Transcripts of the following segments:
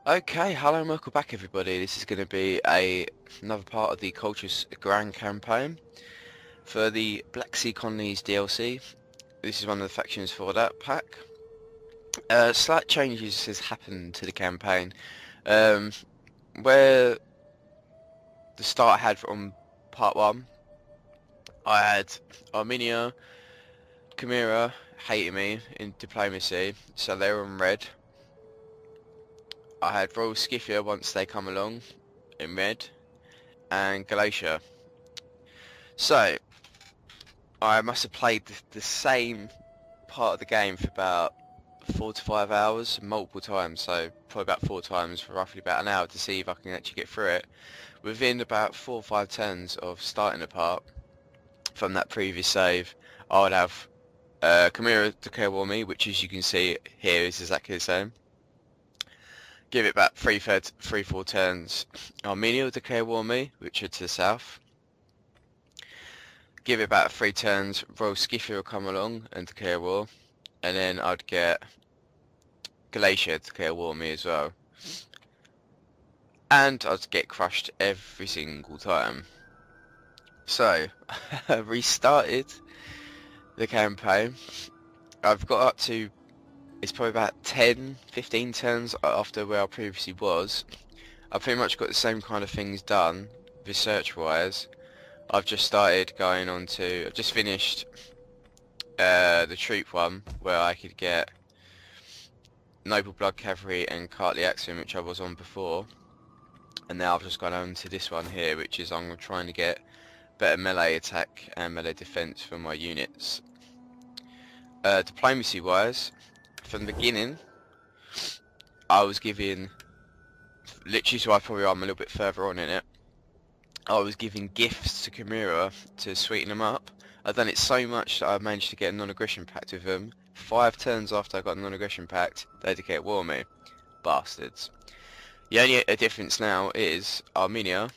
Okay, hello and welcome back everybody. This is going to be another part of the Colchis Grand campaign for the Black Sea Colnies DLC. This is one of the factions for that pack. Slight changes has happened to the campaign. Where the start I had from part 1, I had Armenia, Kimmeria hating me in diplomacy, so they were on red. I had Royal Scythia once they come along in red, and Galatia. So I must have played the same part of the game for about 4 to 5 hours multiple times, so probably about 4 times for roughly about an hour to see if I can actually get through it. Within about 4 or 5 turns of starting the part from that previous save, I would have Kimmeria declare war me, which as you can see here is exactly the same. Give it about 3-4 turns. Armenia will declare war me, which are to the south. Give it about 3 turns. Royal Scythia will come along and declare war, and then I'd get Galatia to declare war me as well. And I'd get crushed every single time. So I restarted the campaign. I've got up to, it's probably about 10-15 turns after where I previously was. I've pretty much got the same kind of things done research wise. I've just started going on to, I've just finished the troop one where I could get Noble Blood Cavalry and Cartly Axiom, which I was on before, and now I've just gone on to this one here, which is I'm trying to get better melee attack and melee defense for my units. Diplomacy wise, from the beginning I was giving, literally, so I probably am a little bit further on in it, I was giving gifts to Kimmeria to sweeten them up. I've done it so much that I managed to get a non-aggression pact with them. 5 turns after I got a non-aggression pact, they declare war me. Bastards. The only difference now is Armenia,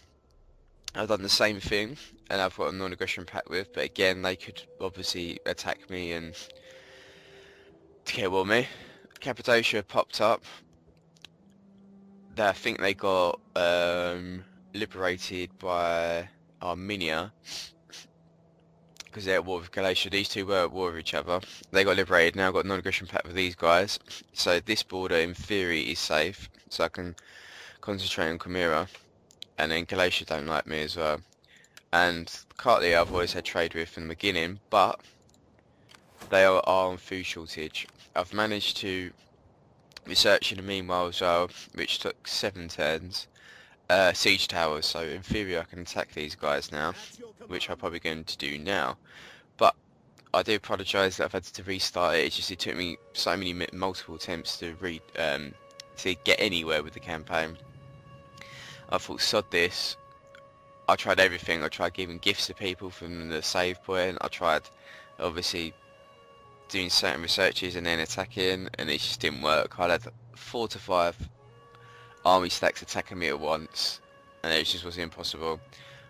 I've done the same thing and I've got a non-aggression pact with, but again they could obviously attack me and declare war me. Cappadocia popped up. I think they got liberated by Armenia because they're at war with Galatia. These two were at war with each other. They got liberated. Now I've got a non-aggression pact with these guys, so this border in theory is safe, so I can concentrate on Kimmeria. And then Galatia don't like me as well. And Cartly I've always had trade with from the beginning, but they are on food shortage. I've managed to research in the meanwhile as well, which took 7 turns. Siege towers, so in theory I can attack these guys now, which I'm probably going to do now. But I do apologise that I've had to restart it. It's just it took me so many multiple attempts to get anywhere with the campaign. I thought, sod this. I tried everything. I tried giving gifts to people from the save point. I tried obviously doing certain researches and then attacking, and it just didn't work. I had 4 to 5 army stacks attacking me at once, and it just was impossible.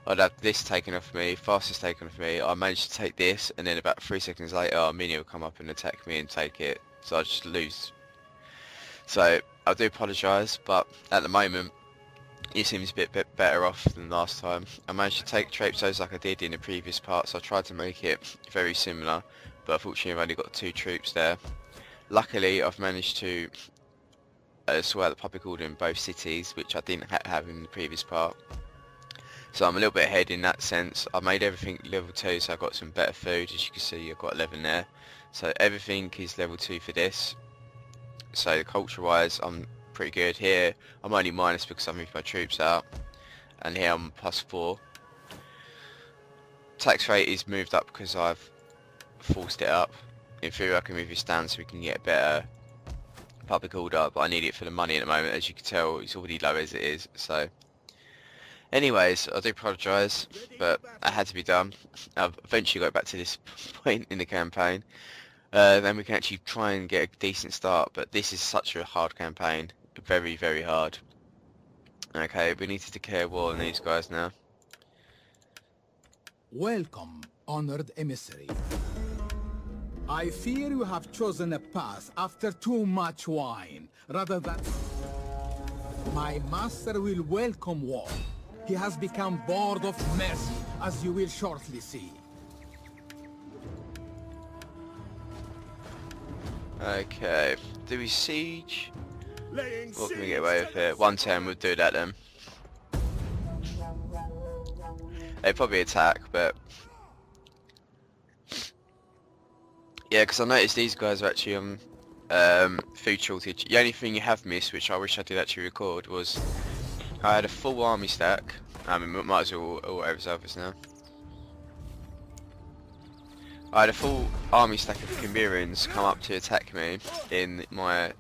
I'd have this taken off me, fastest taken off me. I managed to take this, and then about 3 seconds later Armenia will come up and attack me and take it, so I just lose. So I do apologise, but at the moment it seems a bit better off than last time. I managed to take Trapsos like I did in the previous part, so I tried to make it very similar, but unfortunately I've only got 2 troops there. Luckily I've managed to sort out the public order in both cities, which I didn't have in the previous part. So I'm a little bit ahead in that sense. I made everything level 2, so I got some better food. As you can see, I've got 11 there. So everything is level 2 for this. So culture wise I'm pretty good. Here I'm only minus because I moved my troops out, and here I'm +4. Tax rate is moved up because I've forced it up. In theory I can move this down so we can get better public order, but I need it for the money at the moment. As you can tell, it's already low as it is. So anyways, I do apologise, but it had to be done. I've eventually got back to this point in the campaign. Then we can actually try and get a decent start, but this is such a hard campaign. Very, very hard. Okay, we need to declare war on these guys now. Welcome, honored emissary. I fear you have chosen a path after too much wine, rather than... My master will welcome war. He has become bored of mercy, as you will shortly see. Okay, do we siege? What can we get away with here? 110 would do that then. They probably attack, but yeah, because I noticed these guys are actually on food shortage. The only thing you have missed, which I wish I did actually record, was I had a full army stack. I mean, might as well auto-resolve this now. I had a full army stack of Kimmerians come up to attack me in my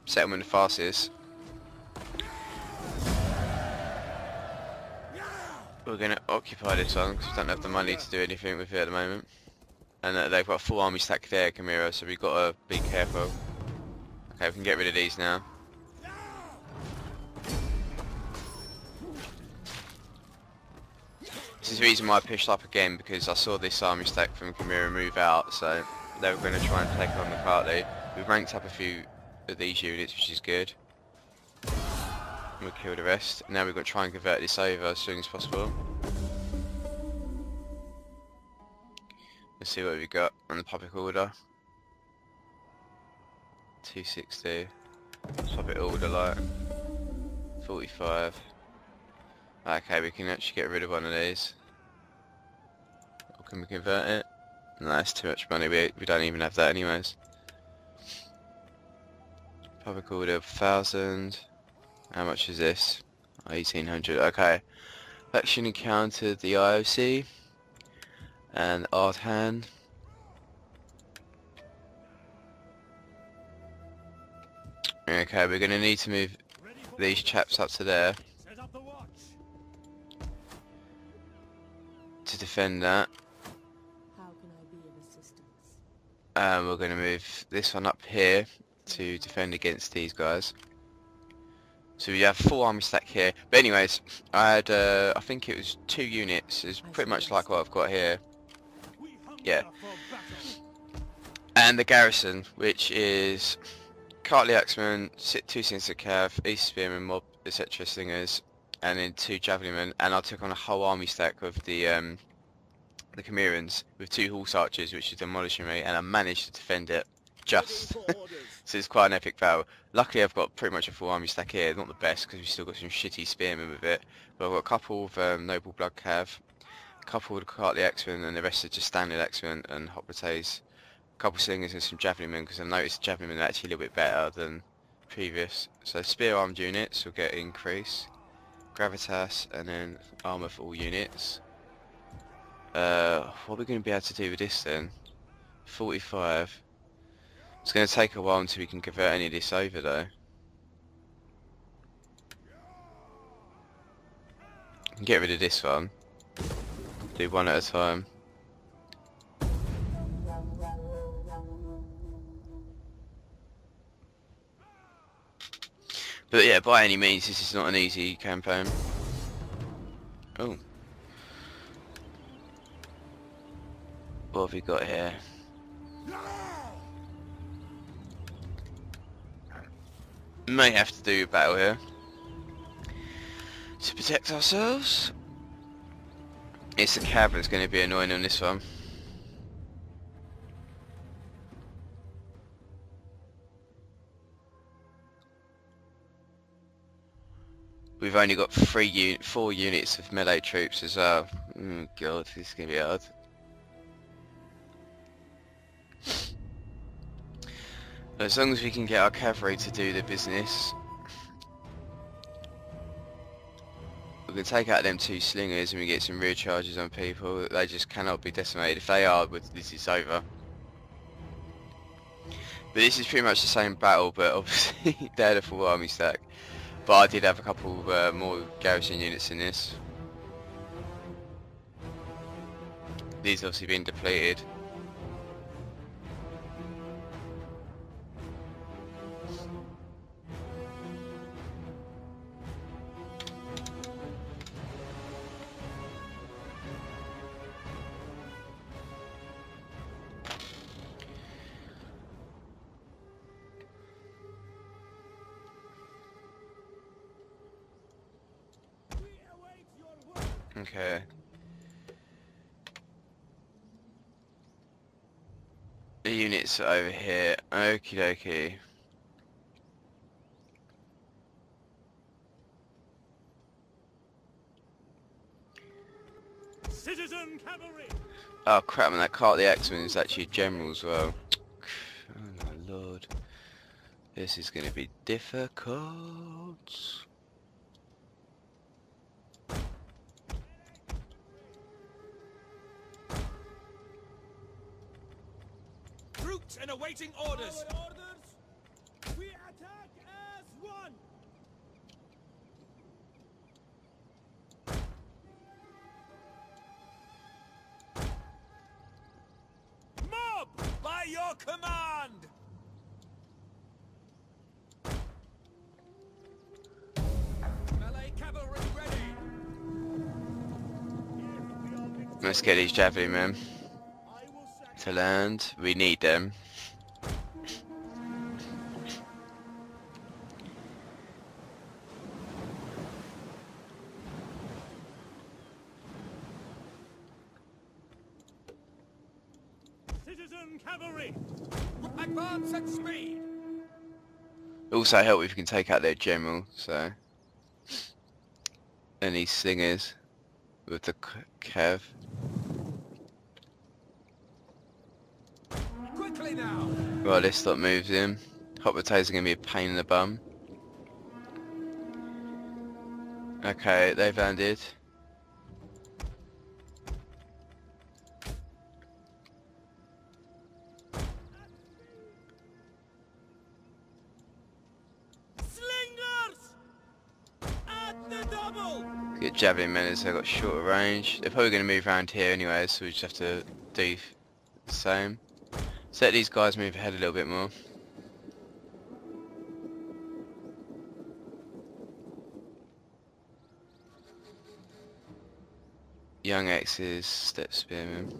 settlement of Farsis. We're going to occupy this one because we don't have the money to do anything with it at the moment. And they've got a full army stack there, Kimmeria, so we've got to be careful. Okay, we can get rid of these now. This is the reason why I pushed up again, because I saw this army stack from Kimmeria move out, so they were going to try and take on the party. We've ranked up a few of these units, which is good. We'll kill the rest. Now we've got to try and convert this over as soon as possible. Let's see what we've got on the public order. 260. Public order like 45. Okay, we can actually get rid of one of these. Or can we convert it? No, that's too much money. We don't even have that anyways. Public order 1,000. How much is this? 1,800. Okay. Faction encountered the IOC and Ardhan. Okay, we're going to need to move these chaps up to there to defend that. How can I be of assistance? And we're going to move this one up here to defend against these guys. So we have full army stack here. But anyways, I had I think it was 2 units. It's pretty much like what I've got here. Yeah. And the garrison, which is Cartley Axemen, 2 Sinister Cav, East Spearmen, Mob, etc. Slingers, and then 2 Javelinmen. And I took on a whole army stack of the Kimmerians with 2 Horse Archers, which is demolishing me, and I managed to defend it just. So it's quite an epic battle. Luckily I've got pretty much a full army stack here, not the best because we've still got some shitty spearmen with it, but I've got a couple of Noble Blood Cav, a couple of Cartley Axemen, and the rest are just standard Axemen and Hot Potays, a couple of Slingers and some Javelinmen, because I noticed Javelinmen are actually a little bit better than previous. So spear armed units will get increase, gravitas, and then armour for all units. What are we going to be able to do with this then? 45. It's going to take a while until we can convert any of this over though. Get rid of this one. Do one at a time. But yeah, by any means this is not an easy campaign. Oh. What have we got here? May have to do a battle here to protect ourselves. It's the cav that's going to be annoying on this one. We've only got 4 units of melee troops as well. Oh god, this is going to be hard. As long as we can get our cavalry to do the business, we can take out them 2 slingers and we get some rear charges on people. They just cannot be decimated. If they are, this is over. But this is pretty much the same battle, but obviously they had a full army stack. But I did have a couple more garrison units in this. These obviously been depleted. Okay. The units are over here. Okie dokie. Citizen cavalry. Oh crap, and that cart, the X-Men, is actually a general as well. Oh my lord. This is going to be difficult. Troops and awaiting orders. We attack as one. Mob by your command. Melee cavalry ready. Let's get these javelin men to land. We need them. Citizen cavalry. Advance at speed. Also help if you can take out their general, so. And these slingers with the cav. Quickly now. Right, this lot moves in. Hot potatoes are going to be a pain in the bum. Okay, they've landed. Slingers at the double. Get javelin men as they've got shorter range. They're probably going to move around here anyway, so we just have to do the same. Let these guys move ahead a little bit more. Young X's, step spearmen.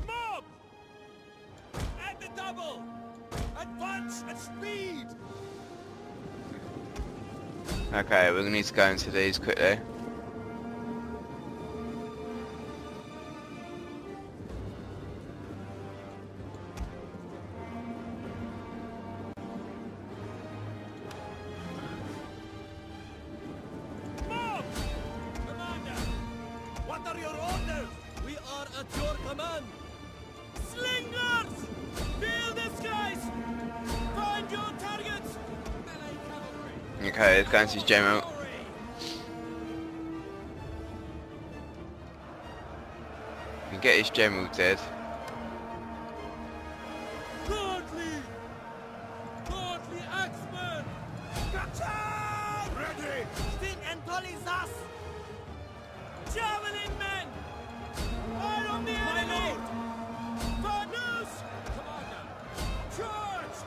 Mob at the double. Advance at speed. Okay, we're going to need to go into these quickly. Mob! Commander! What are your orders? We are at your command. Slingers! Fill the skies! Find your targets! Melee cavalry! Okay, let's go into his general. Cavalry! We can get his general dead. Godly! Godly axemen! Gotcha! Ready! Sting and Colchis! Javelin men! Fire on the enemy! Fire Commander! Charge!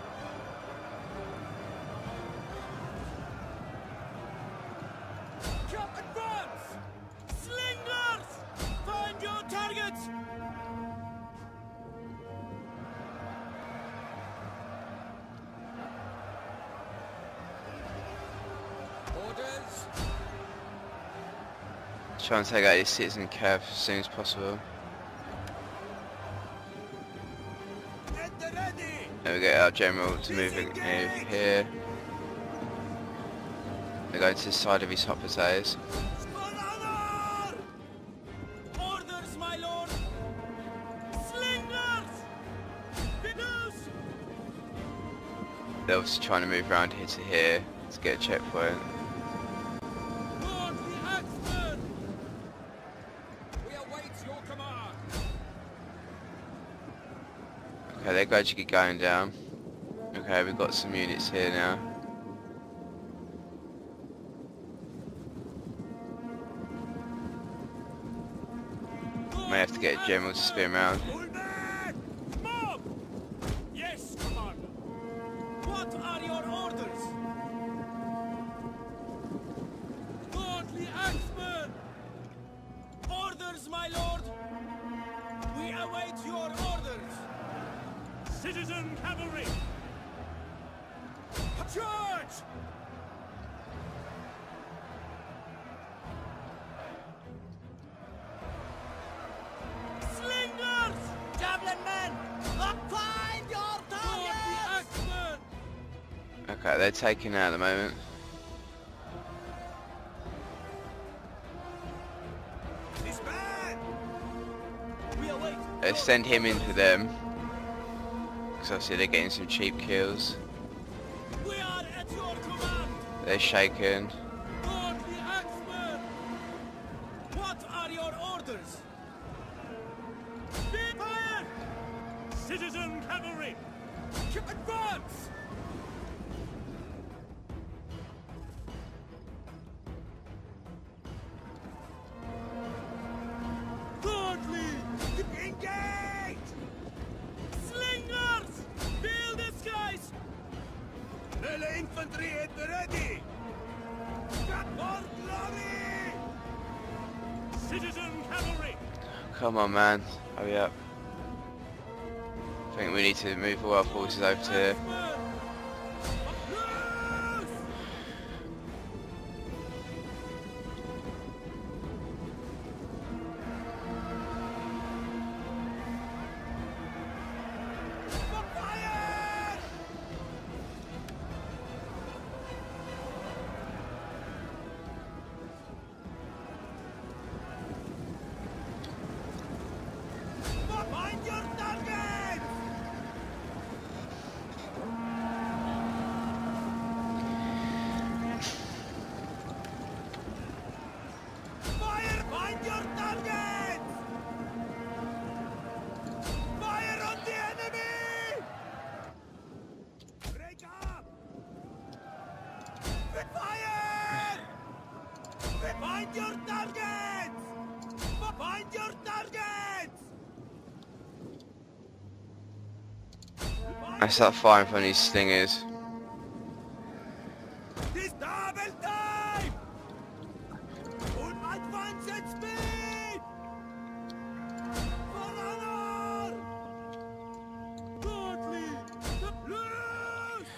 Come advance! Slingers! Find your targets! Orders! Try and take out his citizen cav as soon as possible. At the ready! Then we get our general to move in here. They go to the side of his hot potatoes. For honor! Orders, my lord! Slingers! Reduce! They're obviously trying to move around here to here. to get a checkpoint. Lord the Axeman! We await your command! Okay, they're gradually going down. Okay, we've got some units here now. May have to get a general to spin around. Pull back! Mob! Yes, Commander. What are your orders? Lordly Axeman! Orders, my lord! We await your orders! Citizen cavalry! Charge! Slingers! Javelin men! Find your targets! Okay, they're taking out at the moment. Disband! We await. Let's send him into them. Because obviously they're getting some cheap kills. We are at your command! They're shaken. Lord the Axeman! What are your orders? Be fire! Citizen cavalry! Advance! Lordly! Engage! Slingers! Fill the skies! Melee infantry at the ready! For glory! Citizen cavalry! Come on, man. Hurry up. I think we need to move all our forces over to here. Find your target! Fire! Find your target! Fire on the enemy! Break up! Fire! Find your targets! Find your targets! That's that fire in front of these slingers. This double time! On advance at speed! For honor! Godly! Loose!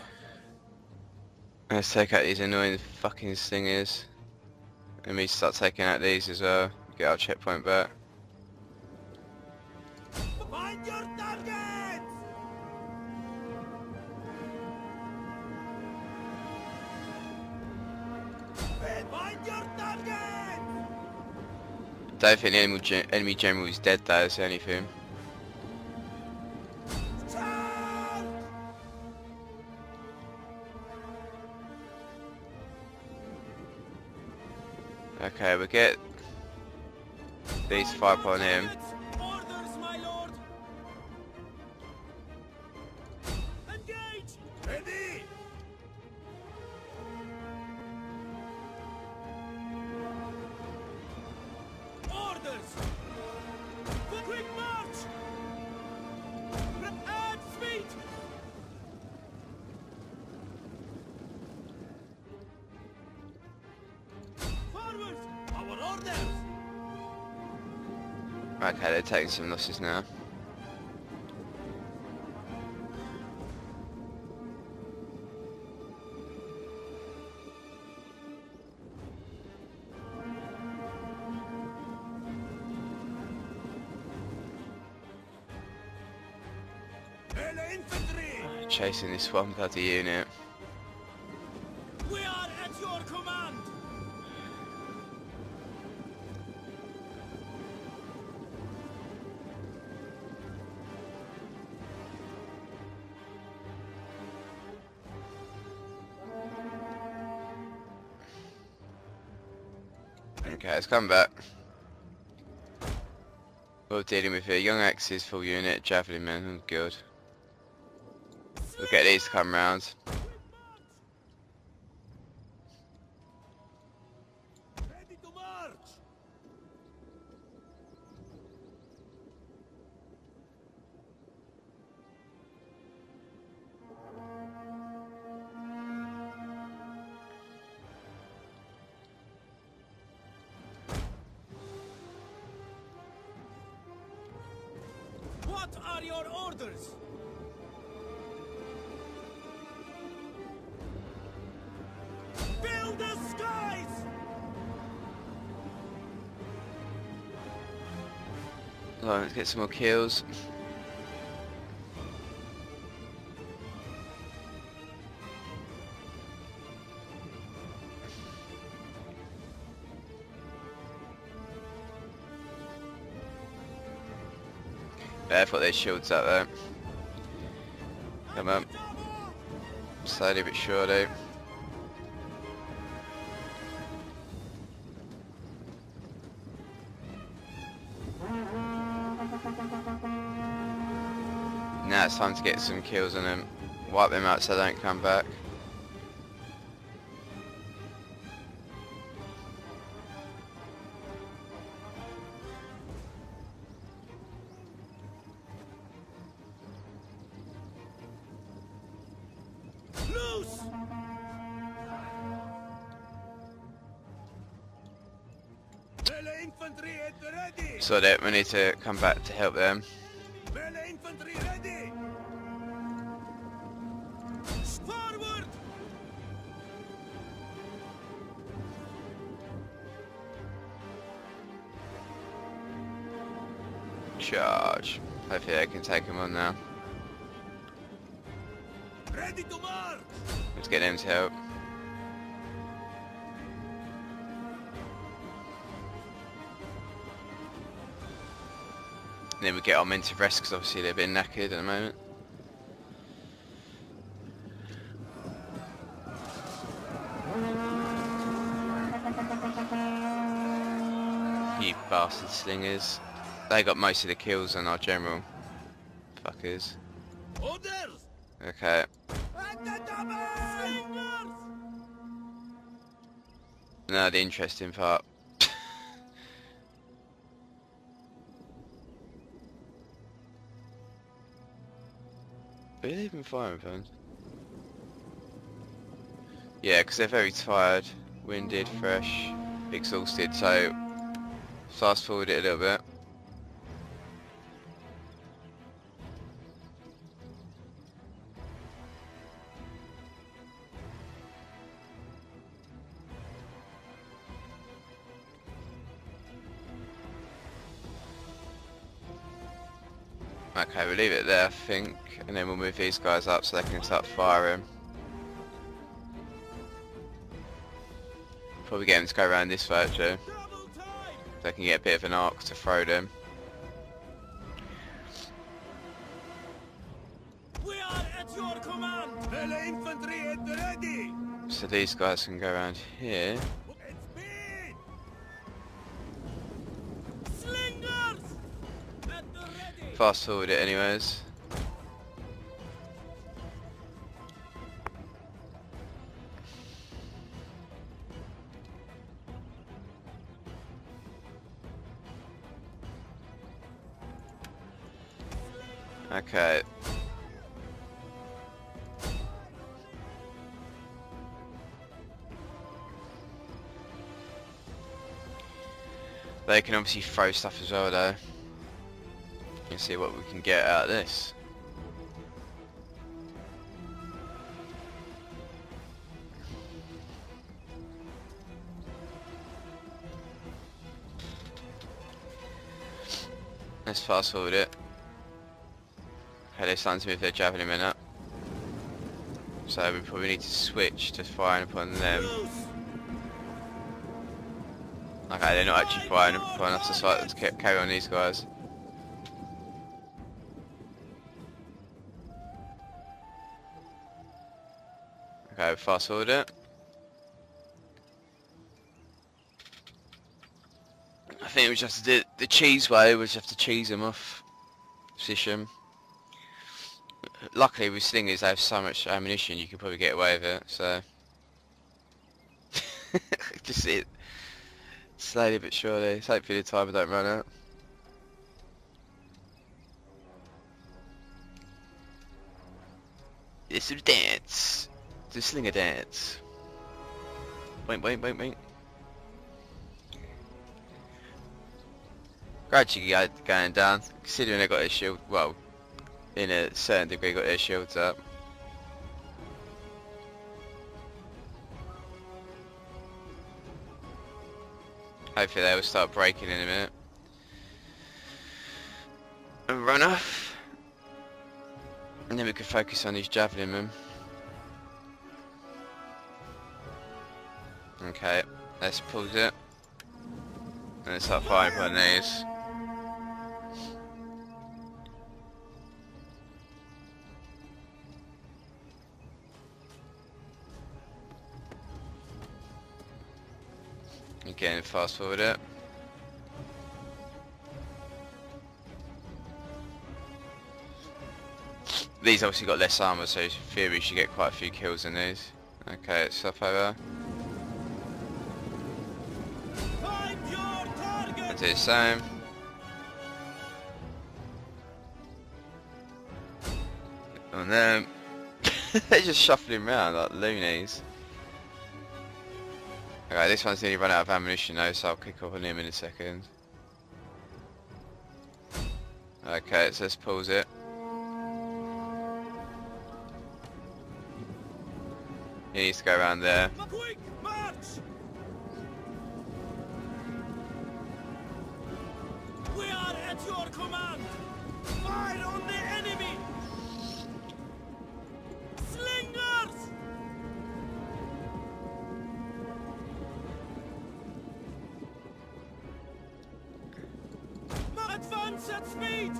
Let's take out these annoying fucking slingers. And we start taking out these as well. Get our checkpoint back. Find your targets! Find your targets! Don't think the enemy general is dead though, is anything. Charge! Okay, we get these fire upon him. Orders, my lord! Engage! Ready! Orders! Quick march! Add speed! Forward! Our orders! Okay, they're taking some losses now. Melee infantry! Chasing this one bloody unit. We are at your command! Okay, let's come back. We're dealing with here. Young axes, full unit, javelin men, good. We'll get these to come round. Ready to march! What are your orders? Fill the skies! Right, let's get some more kills. They've got their shields up there. Come on. Slowly but surely. Now it's time to get some kills on them. Wipe them out so they don't come back. Loose! Melee infantry at the ready! So that we need to come back to help them. Melee infantry ready! Forward! Charge. Hopefully they can take them on now. Ready to march! Let's get them to help. And then we get our men to rest because obviously they're a bit knackered at the moment. You bastard slingers. They got most of the kills on our general. Fuckers. Orders! Okay. At the double! Slingers! Now the interesting part. Who are they even firing from? Yeah, because they're very tired, winded, fresh, exhausted, so fast forward it a little bit. Okay, we'll leave it there I think, and then we'll move these guys up so they can start firing. Probably get them to go around this way actually. Double time! They can get a bit of an arc to throw them. We are at your command! Melee infantry at the ready! So these guys can go around here. At speed! Slingers! At the ready! Fast forward it anyways. Okay. They can obviously throw stuff as well though. Let's see what we can get out of this. Let's fast forward it. Okay, they're starting to move their javelin men up. So we probably need to switch to firing upon them. Loose! Okay, they're not actually firing upon us, so let's carry on these guys. Okay, fast forward it. think we just have to do the cheese way. We just have to cheese them off position. Luckily with slingers they have so much ammunition you can probably get away with it, so just it slowly but surely. Hopefully the timer don't run out. It's a dance. The slinger dance. Wait. Gradually going down, considering they got their shield, well, in a certain degree got their shields up. Hopefully they will start breaking in a minute. And run off. And then we can focus on these javelin men. Okay, let's pause it. And let's start firing on these. Again, fast forward it. These obviously got less armor, so in theory we should get quite a few kills in these. Okay, let's stop over. I'll do the same. And then they're just shuffling around like loonies. Okay, this one's nearly run out of ammunition though, so I'll kick off on him in a second. Okay, so let's pause it. He needs to go around there. Quick march! We are at your command. Fire on the enemy. Slingers! Advance at speed!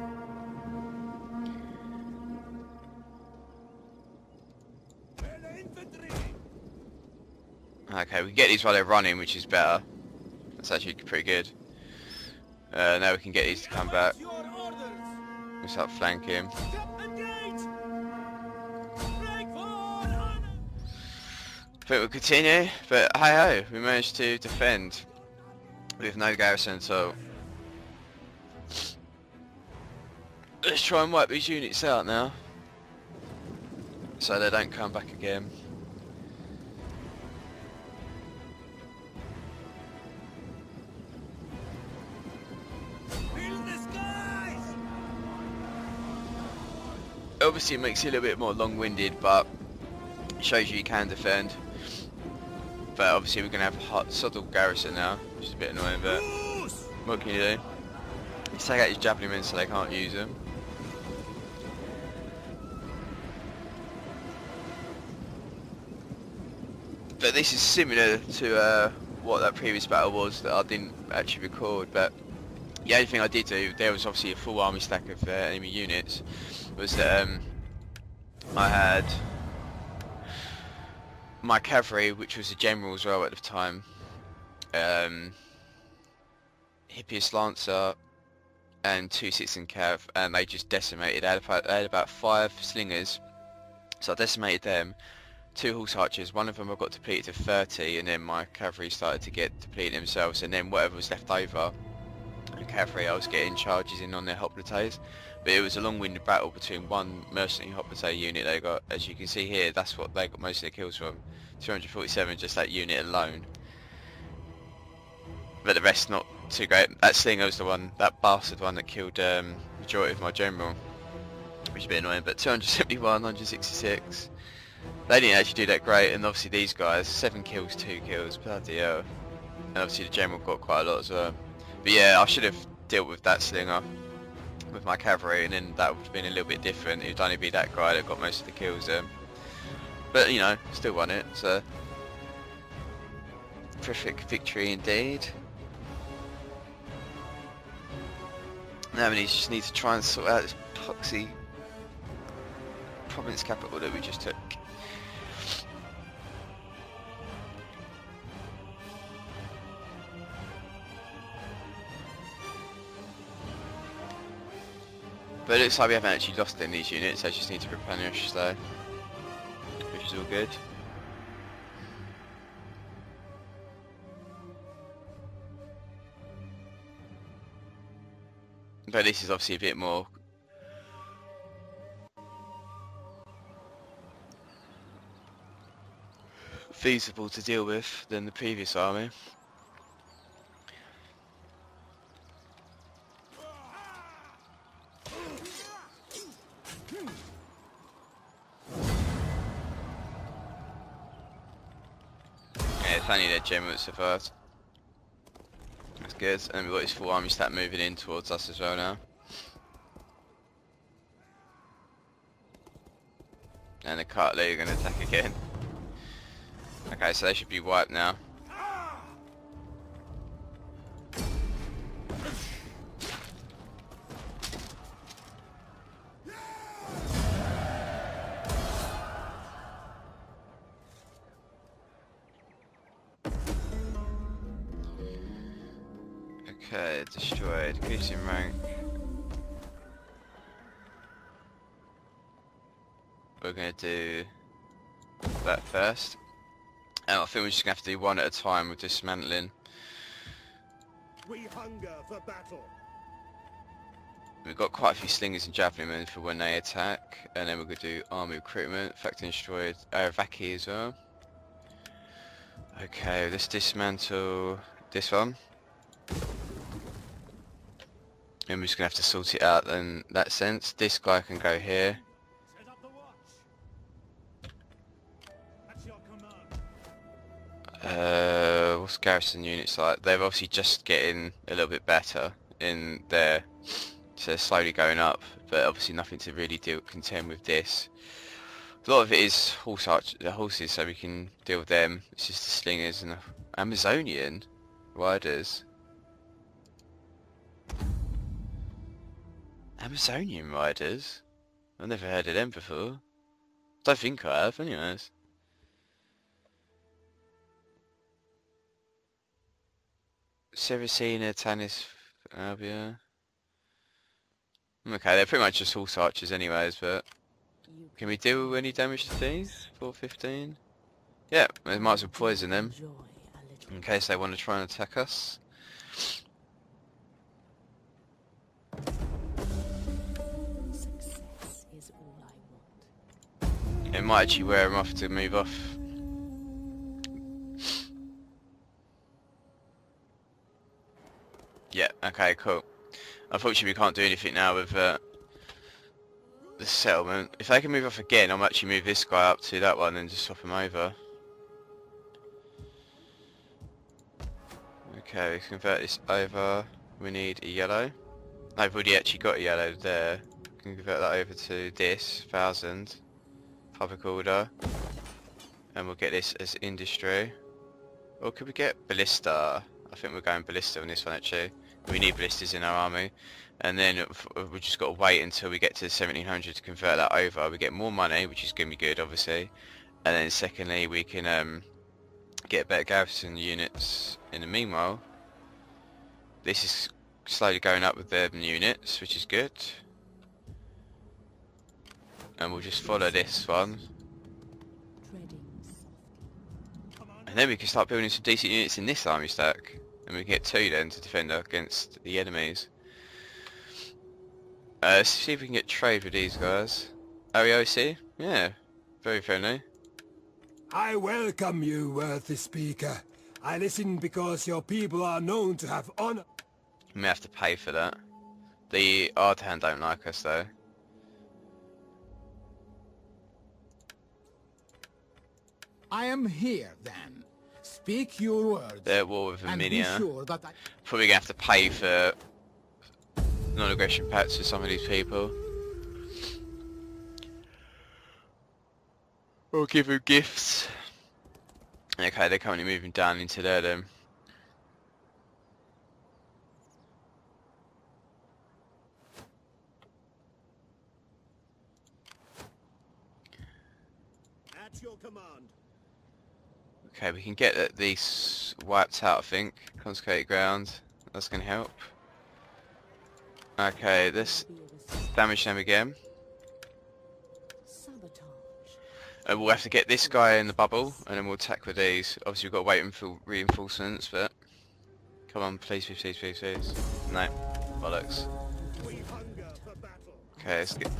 Infantry! Okay, we can get these while they're running, which is better. That's actually pretty good. Now we can get these to come back. We start flanking. But we'll continue. But hey ho, we managed to defend with no garrison at all. Let's try and wipe these units out now, so they don't come back again. Obviously it makes it a little bit more long-winded, but it shows you can defend. But obviously we're going to have a hot Soddle garrison now, which is a bit annoying, but what can you do? You take out your javelin men so they can't use them. But this is similar to what that previous battle was that I didn't actually record, but the only thing I did do, there was obviously a full army stack of enemy units, was that I had my cavalry, which was a general as well at the time, Hippias Lancer and 2 citizen cav, and they just decimated. They had about 5 slingers, so I decimated them. 2 horse archers, one of them I got depleted to 30, and then my cavalry started to get depleted themselves, and then whatever was left over, the cavalry, I was getting charges in on their hoplites. But it was a long-winded battle between one mercenary hoplite unit they got. As you can see here, that's what they got most of their kills from. 247, just that unit alone. But the rest not too great. That slinger was the one, that bastard one that killed majority of my general, which is a bit annoying. But 271, 166. They didn't actually do that great, and obviously these guys, 7 kills, 2 kills, bloody hell. And obviously the general got quite a lot as well. But yeah, I should have dealt with that slinger with my cavalry, and then that would have been a little bit different. It would only be that guy that got most of the kills there. But you know, still won it, so perfect victory indeed. Now we just need to try and sort out this poxy province capital that we just took. But it looks like we haven't actually lost any of these units, I just need to replenish, so which is all good. But this is obviously a bit more feasible to deal with than the previous army. Yeah, it's only their general that survived. That's good, and we've got his full army stat moving in towards us as well now. And the Cartley are going to attack again. Okay, so they should be wiped now. Okay, destroyed. Increasing rank. We're going to do that first. And I think we're just going to have to do one at a time with dismantling. We hunger for battle. We've got quite a few slingers and javelin for when they attack. And then we're going to do army recruitment, factory destroyed, Vaki as well. Okay, let's dismantle this one. And we're just going to have to sort it out in that sense. This guy can go here. Set up the watch. At your command. What's garrison units like? They're obviously just getting a little bit better in their, so they're slowly going up, but obviously nothing to really contend with this. A lot of it is horses, so we can deal with them. It's just the slingers and the Amazonian riders. Amazonian riders? I've never heard of them before. Don't think I have, anyways. Cervicina, Tanis, Albia. Okay, they're pretty much just horse archers anyways, but can we do any damage to these? 415? Yeah, we might as well poison them in case they want to try and attack us. Success is all I want. It might actually wear them off to move off. Yeah, okay, cool. Unfortunately we can't do anything now with the settlement. If they can move off again, I'll actually move this guy up to that one and just swap him over. Okay, we can convert this over. We need a yellow. I've already actually got a yellow there. We can convert that over to this, 1000. Public order. And we'll get this as industry. Or could we get ballista? I think we're going ballista on this one actually. We need ballistas in our army. And then we've just got to wait until we get to 1700 to convert that over. We get more money, which is going to be good obviously. And then secondly we can get better garrison units in the meanwhile. This is slowly going up with their units, which is good. And we'll just follow this one. And then we can start building some decent units in this army stack. And we can get 2 then to defend against the enemies. Let's see if we can get trade with these guys. Ariosi? Yeah, very friendly. I welcome you, worthy speaker. I listen because your people are known to have honor. We may have to pay for that. The Ardahan don't like us though. I am here then. Speak your words. They're at war with and be Kimmeria. sure that I... Probably gonna have to pay for non-aggression pacts for some of these people. Or give them gifts. Okay, they're currently moving down into there then. At your command. Okay, we can get these wiped out I think. Consecrated ground. That's gonna help. Okay, this... Be of assistance. Damage them again. Sabotage. And we'll have to get this guy in the bubble, and then we'll attack with these. Obviously we've got to wait until reinforcements, but... Come on, please, please, please, please, please. No. Bollocks. Okay, let's get...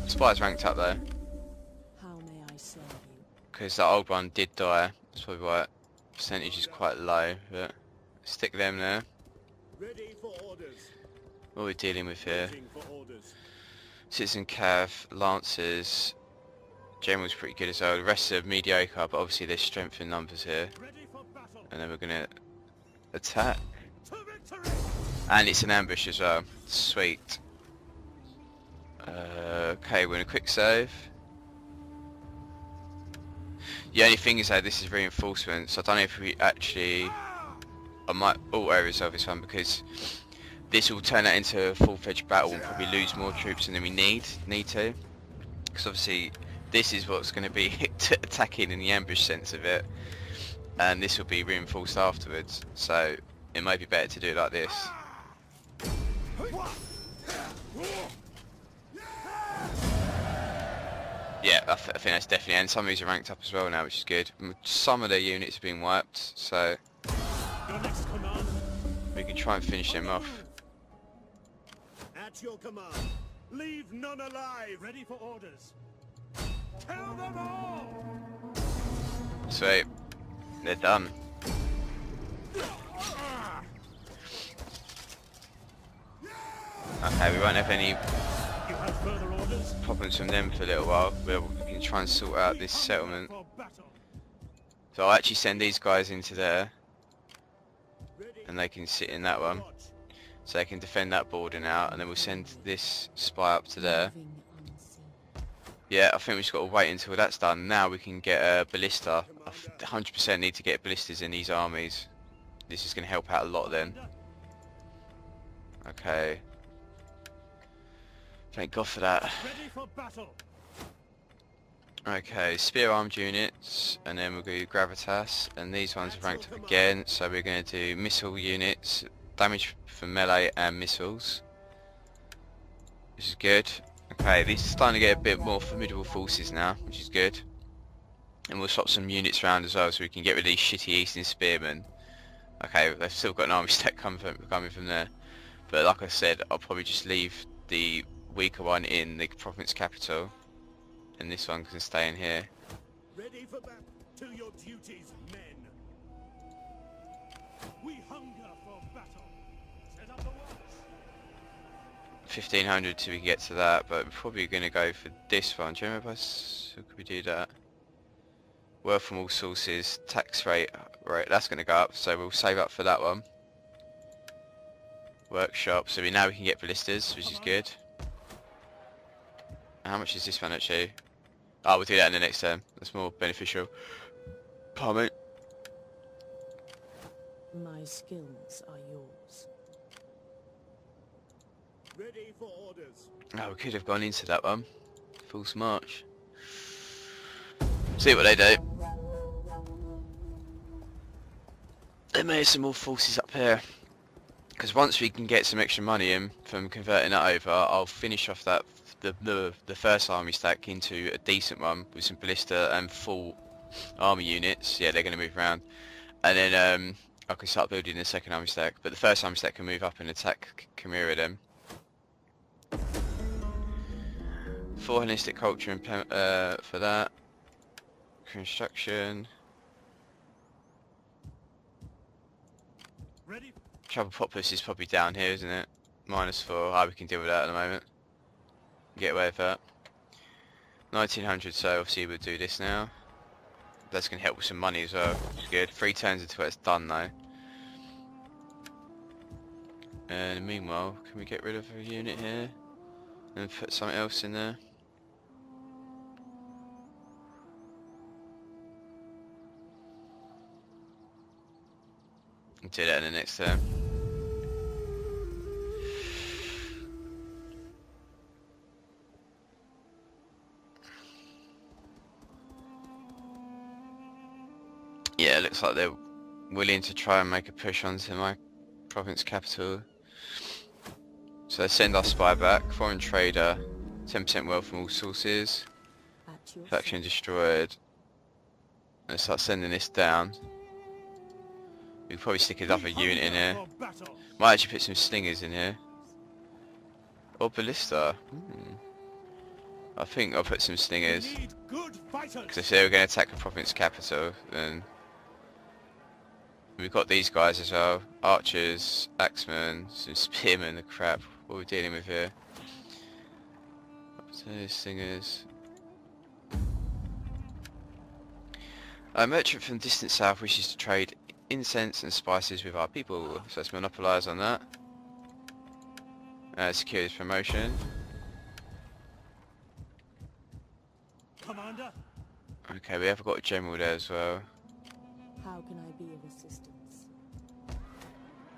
Spire's ranked up though. How may I serve you? Because that old one did die. That's probably why percentage is quite low, but... Stick them there. Ready for orders. What are we dealing with here? Waiting for orders. Citizen Cav, Lancers... General's pretty good as well. The rest are mediocre, but obviously there's strength in numbers here. Ready for battle. And then we're gonna... attack. To victory. And it's an ambush as well. Sweet. Okay, we're in a quick save. The only thing is though, this is reinforcements. I don't know if we actually... I might auto-resolve this one because this will turn that into a full-fledged battle and probably lose more troops than we need to. Because obviously this is what's going to be attacking in the ambush sense of it. And this will be reinforced afterwards. So it might be better to do it like this. Yeah, I think that's definitely, and some of these are ranked up as well now, which is good. Some of their units are being wiped, so Your next command. we can try and finish them off. At your command. Leave none alive. Ready for orders. Kill them all. Sweet. They're done. Okay, we won't have any You have further orders. problems from them for a little while. We can try and sort out this settlement. For battle. So I'll actually send these guys into there, Ready. and they can sit in that one. Watch. So they can defend that border now, and then we'll send this spy up to there. Moving unseen. Yeah, I think we've just got to wait until that's done. Now we can get a ballista. I 100% need to get ballistas in these armies. This is going to help out a lot then. Okay. Thank God for that. Ready for battle. Okay, spear armed units, and then we'll do gravitas, and these ones are ranked up again, so we're going to do missile units, damage from melee and missiles. This is good. Okay, these are starting to get a bit more formidable forces now, which is good. And we'll swap some units around as well, so we can get rid of these shitty Eastern Spearmen. Okay, they've still got an army stack coming from there. But like I said, I'll probably just leave the weaker one in the province capital. And this one can stay in here. Ready for battle. To your duties, men. We hunger for battle. Set up the watch. 1500 till we get to that, but we're probably going to go for this one. Do you remember us? How could we do that? Wealth from all sources, tax rate, right, that's going to go up, so we'll save up for that one. Workshop, so now we can get ballistas, which is good. How much is this one actually? Oh, we'll do that in the next turn. That's more beneficial. Pardon me. My skills are yours. Ready for orders. Oh, we could have gone into that one. False march. See what they do. There may be some more forces up here. Because once we can get some extra money in from converting that over, I'll finish off that the first army stack into a decent one with some ballista and full army units. Yeah, they're going to move around. And then I can start building the second army stack. But the first army stack can move up and attack Kimmeria then. 4 Hellenistic culture and for that. Construction. Ready. Travel populace is probably down here, isn't it? -4. Oh, we can deal with that at the moment. Get away with that. 1900, so obviously we'll do this now. That's going to help with some money as well, which is good. 3 turns until it's done though. And meanwhile, can we get rid of a unit here? And put something else in there? We'll do that in the next turn. Yeah, it looks like they're willing to try and make a push onto my province capital. So send our spy back. Foreign trader, 10% wealth from all sources. At your Faction service. destroyed. Let's start sending this down. We could probably stick another unit in here. Might actually put some slingers in here. Or ballista. I think I'll put some slingers. Because if they were going to attack the province capital, then we've got these guys as well. Archers, axemen, some spearmen, the crap. What are we dealing with here? So slingers. A merchant from distant south wishes to trade incense and spices with our people, so let's monopolise on that. Secure this promotion. Commander? Okay, we have got a general there as well. How can I be of assistance?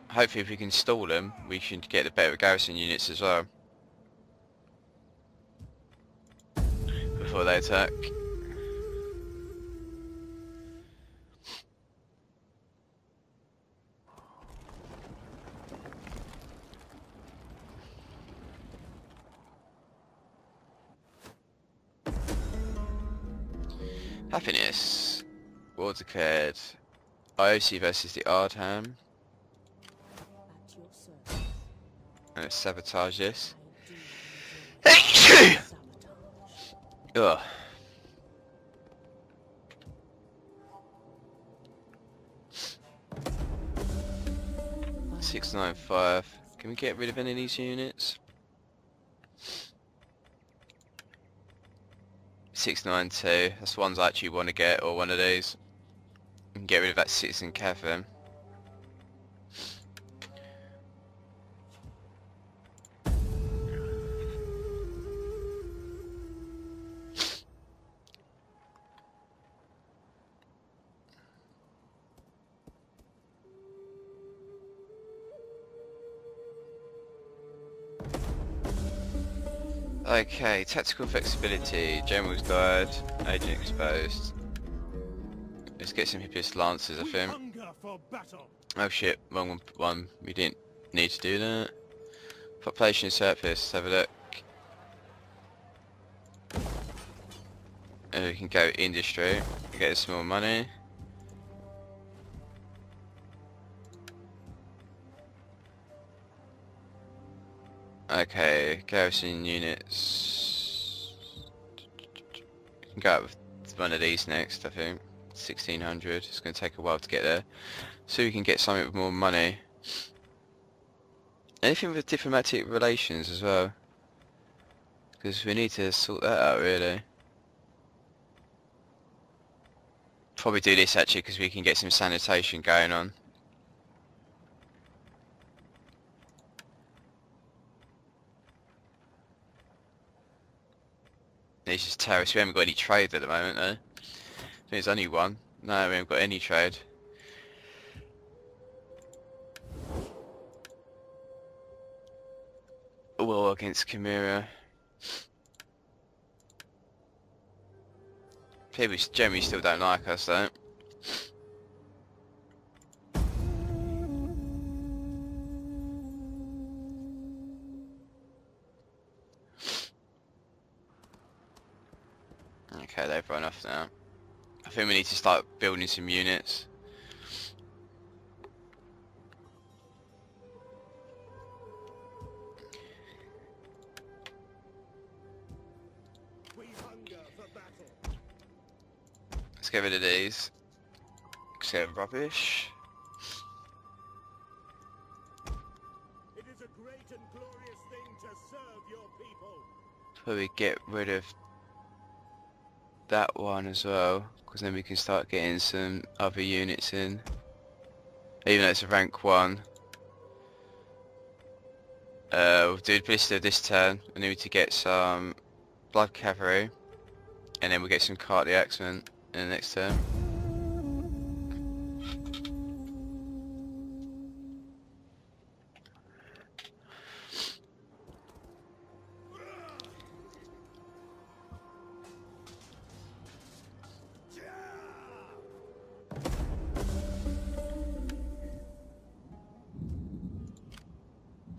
Hopefully if we can stall them, we should get the better garrison units as well. Before they attack. Happiness. War declared. IOC versus the Ardham. At your service. Let's sabotage this. I do enjoy sabotage. Ugh. I 695. Can we get rid of any of these units? 692. That's the ones I actually want to get, or one of these. We can get rid of that citizen cav then. Okay, tactical flexibility, general's died, agent exposed. Let's get some hippiest lancers, I think. Oh shit, wrong one. We didn't need to do that. Population surplus, let's have a look. And we can go industry, get some more money. Okay, garrison units. We can go up with one of these next, I think. 1600. It's going to take a while to get there. So we can get something with more money. Anything with diplomatic relations as well. Because we need to sort that out really. Probably do this actually because we can get some sanitation going on. It's just terrorists. We haven't got any trade at the moment though. I think there's only one. No, we haven't got any trade. War against Kimmeria. People generally still don't like us though. Okay, they've run off now. I think we need to start building some units. Let's get rid of these. Except rubbish. It is a great and glorious thing to serve your people. Probably get rid of that one as well, because then we can start getting some other units in. Even though it's a rank 1. We'll do ballista this turn. We need to get some blood cavalry, and then we'll get some cardiacsmen in the next turn.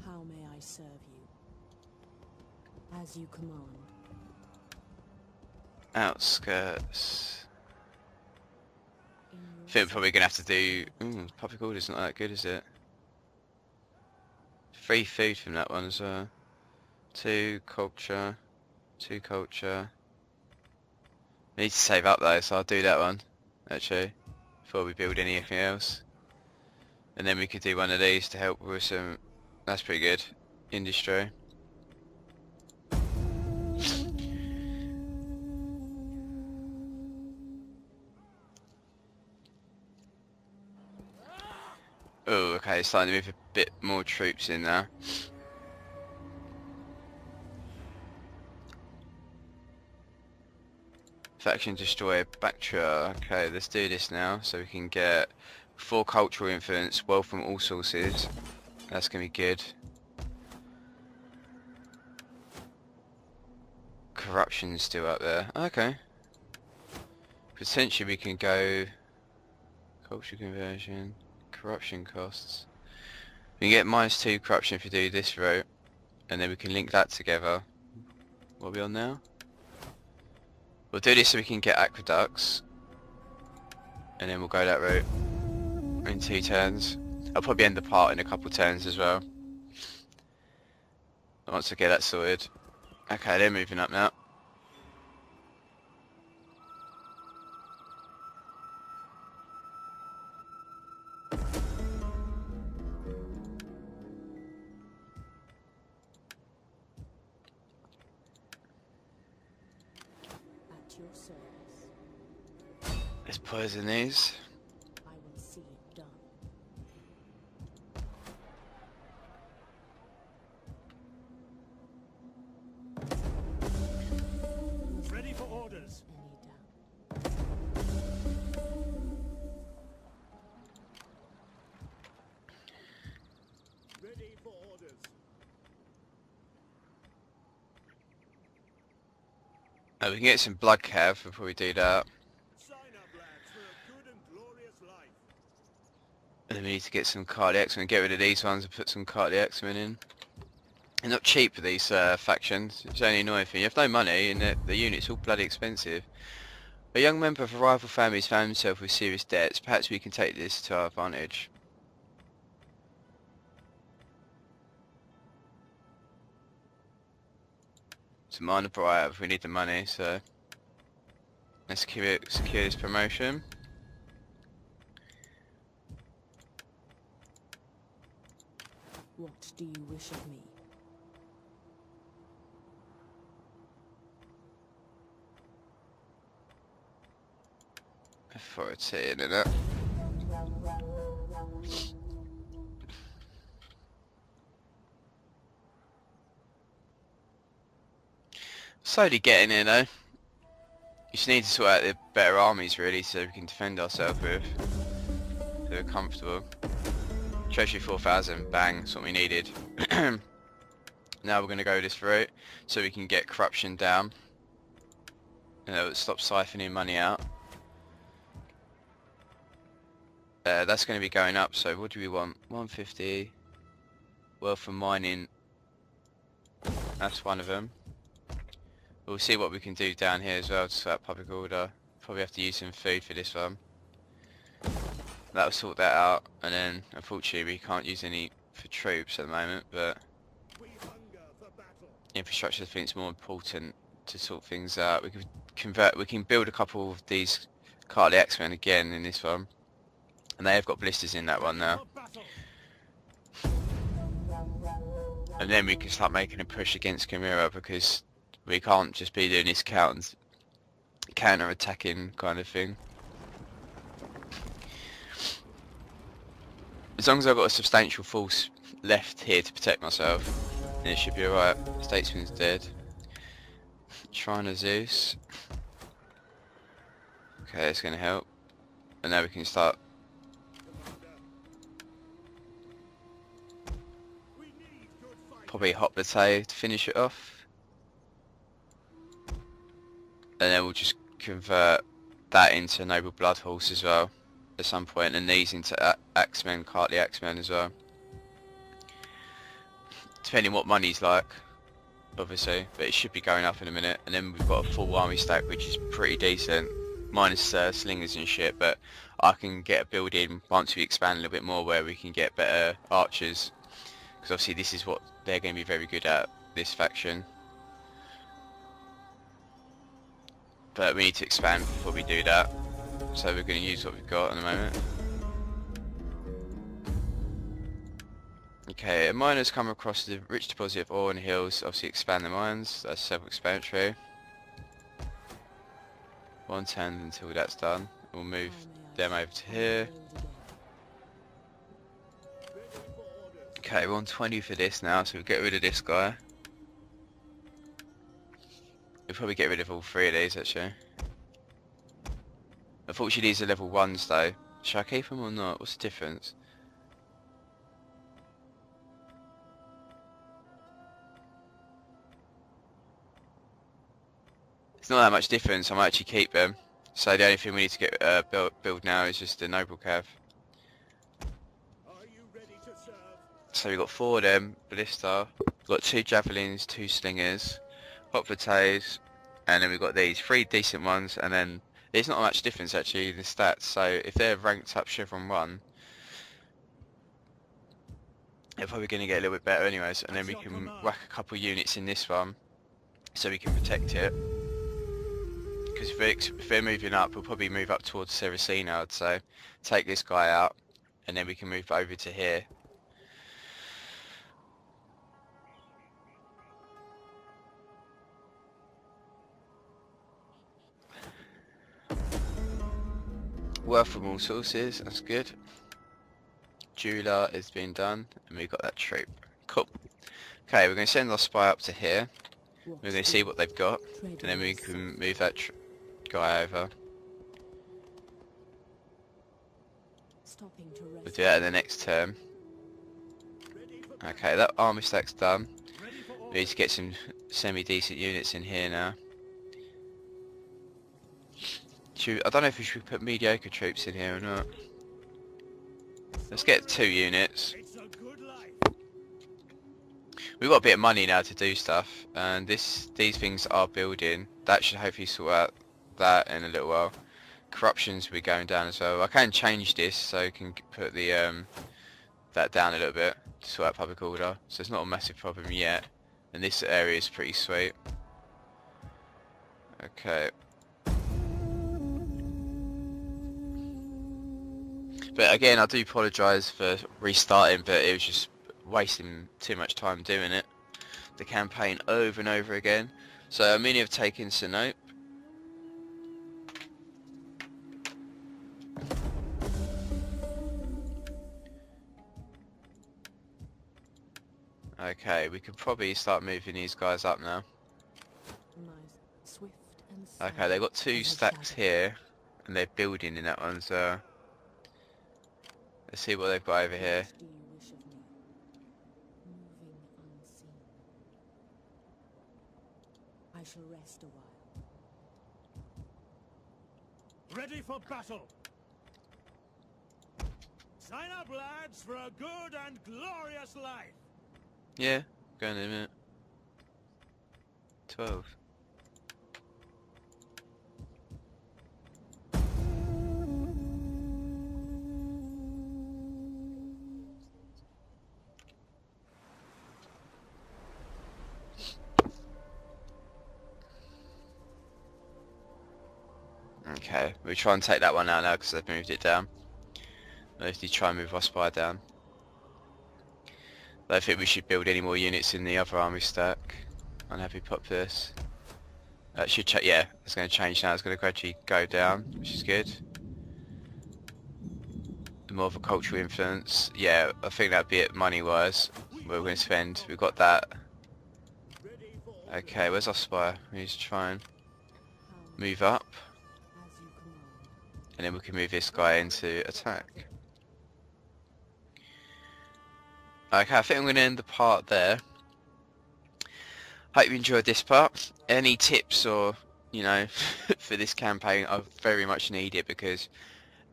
How may I serve you? As you command. Outskirts. In your I think we're probably gonna have to do. Public order's not that good, is it? Free food from that one as well. 2 culture. 2 culture. We need to save up though, so I'll do that one actually before we build anything else. And then we could do one of these to help with some. That's pretty good. Industry. Oh, okay, it's starting to move a bit more troops in now. Faction destroyer, Bactria. Okay, let's do this now so we can get 4 cultural influence, wealth from all sources. That's gonna be good. Corruption's still up there. Okay. Potentially we can go culture conversion, corruption costs. We can get -2 corruption if we do this route, and then we can link that together. What are we on now? We'll do this so we can get aqueducts, and then we'll go that route in 2 turns. I'll probably end the part in a couple turns as well, once I get that sorted. Okay, they're moving up now. At your service. Let's poison these. I will see it done. Ready for orders. Any doubt? Ready for orders. Oh, we can get some blood cav before we do that. Sign up, lads, for a good and glorious life. And then we need to get some cardiacs and get rid of these ones and put some cardiacs in. They're not cheap, these factions. It's only annoying thing. You have no money and the unit's all bloody expensive. A young member of a rival family has found himself with serious debts. Perhaps we can take this to our advantage. It's a minor bribe if we need the money, so let's secure this promotion. What do you wish of me? Authority, innit? Slowly getting in though. You just need to sort out the better armies really so we can defend ourselves with. So we're comfortable. Treasury 4,000, bang, that's what we needed. Now we're going to go this route so we can get corruption down. Stop siphoning money out. That's going to be going up, so what do we want? 150. Wealth from mining. That's one of them. We'll see what we can do down here as well to sort out public order. Probably have to use some food for this one. That'll sort that out, and then unfortunately we can't use any for troops at the moment, but We hunger for battle. infrastructure I think it's more important to sort things out. We can build a couple of these cardiacs men again in this one. And they have got blisters in that one now. For battle. And then we can start making a push against Kimmeria because we can't just be doing this counter-attacking kind of thing. As long as I've got a substantial force left here to protect myself, then it should be alright. Statesman's dead. Shrine of Zeus. Okay, that's going to help. And now we can start We need good fight. probably hot potato to finish it off. And then we'll just convert that into Noble Blood Horse as well at some point, and these into Axemen, Cartly Axemen as well. Depending what money's like. obviously, but it should be going up in a minute. And then we've got a full army stack, which is pretty decent, minus slingers and shit. But I can get a build in once we expand a little bit more, where we can get better archers, because obviously this is what they're going to be very good at, this faction. But we need to expand before we do that, so we're going to use what we've got at the moment. Okay, a miner's come across the rich deposit of ore in the hills. Obviously expand the mines, that's self-explanatory. 110 until that's done. We'll move them over to here. Okay, we're on 20 for this now, so we'll get rid of this guy. We'll probably get rid of all 3 of these actually. Unfortunately these are level 1s though. Should I keep them or not? What's the difference? It's not that much difference, I might actually keep them. So the only thing we need to get build now is just the noble cav. So we've got 4 of them, ballista, we've got 2 javelins, 2 slingers, hot potatoes, and then we've got these 3 decent ones, and then there's not much difference actually in the stats. So if they're ranked up Chevron 1, they're probably going to get a little bit better anyways, and then we can whack a couple units in this one so we can protect it. Because if they're moving up, we'll probably move up towards Seracina, I'd say. Take this guy out, and then we can move over to here. Wealth from all sources, that's good. Jeweler has been done, and we've got that troop. Cool. Okay, we're going to send our spy up to here. We're going to see what they've got, and then we can move that guy over. We'll do that in the next turn. Okay, that army stack's done. We need to get some semi-decent units in here now. I don't know if we should put mediocre troops in here or not. Let's get 2 units. We've got a bit of money now to do stuff, and these things are building. That should hopefully sort out that in a little while. Corruptions will be going down as well. I can change this so I can put the that down a little bit to sort out public order. So it's not a massive problem yet, and this area is pretty sweet. Okay. But again, I do apologise for restarting, but it was just wasting too much time doing it. The campaign over and over again. So many have taken Sinope. Okay, we could probably start moving these guys up now. Okay, they've got 2 stacks here, and they're building in that one, so let's see what they've got over here. I shall rest a while. Ready for battle! Sign up, lads, for a good and glorious life! Yeah, going in a minute. 12. Okay, we'll try and take that one out now because they've moved it down. Let's try and move our spy down. I don't think we should build any more units in the other army stack. Unhappy pop this. That should change. Yeah, it's going to change now. It's going to gradually go down, which is good. More of a cultural influence. Yeah, I think that'd be it money-wise. We're going to spend. We've got that. Okay, where's our spy? We need to try and move up, and then we can move this guy into attack. Okay, I think I'm going to end the part there. Hope you enjoyed this part. Any tips or, you know, for this campaign, I very much need it, because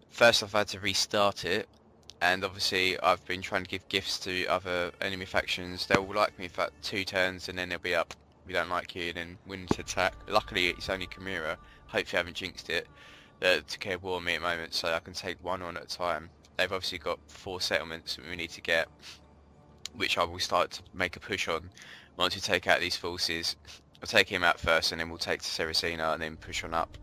first I've had to restart it, and obviously I've been trying to give gifts to other enemy factions. They'll like me for 2 turns and then they'll be up. we don't like you, and then win to attack. Luckily it's only Kimmeria, hopefully I haven't jinxed it, to care war me at the moment, so I can take one on at a time. They've obviously got 4 settlements that we need to get, which I will start to make a push on once we take out these forces. I'll take him out first, and then we'll take to Seracina and then push on up.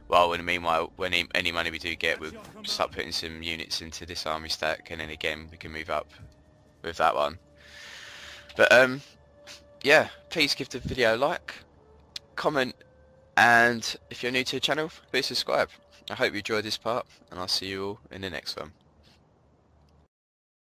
Well, in the meanwhile, when any money we do get, we'll start putting some units into this army stack, and then again we can move up with that one. But yeah, please give the video a like, comment, and if you're new to the channel, please subscribe. I hope you enjoyed this part, and I'll see you all in the next one.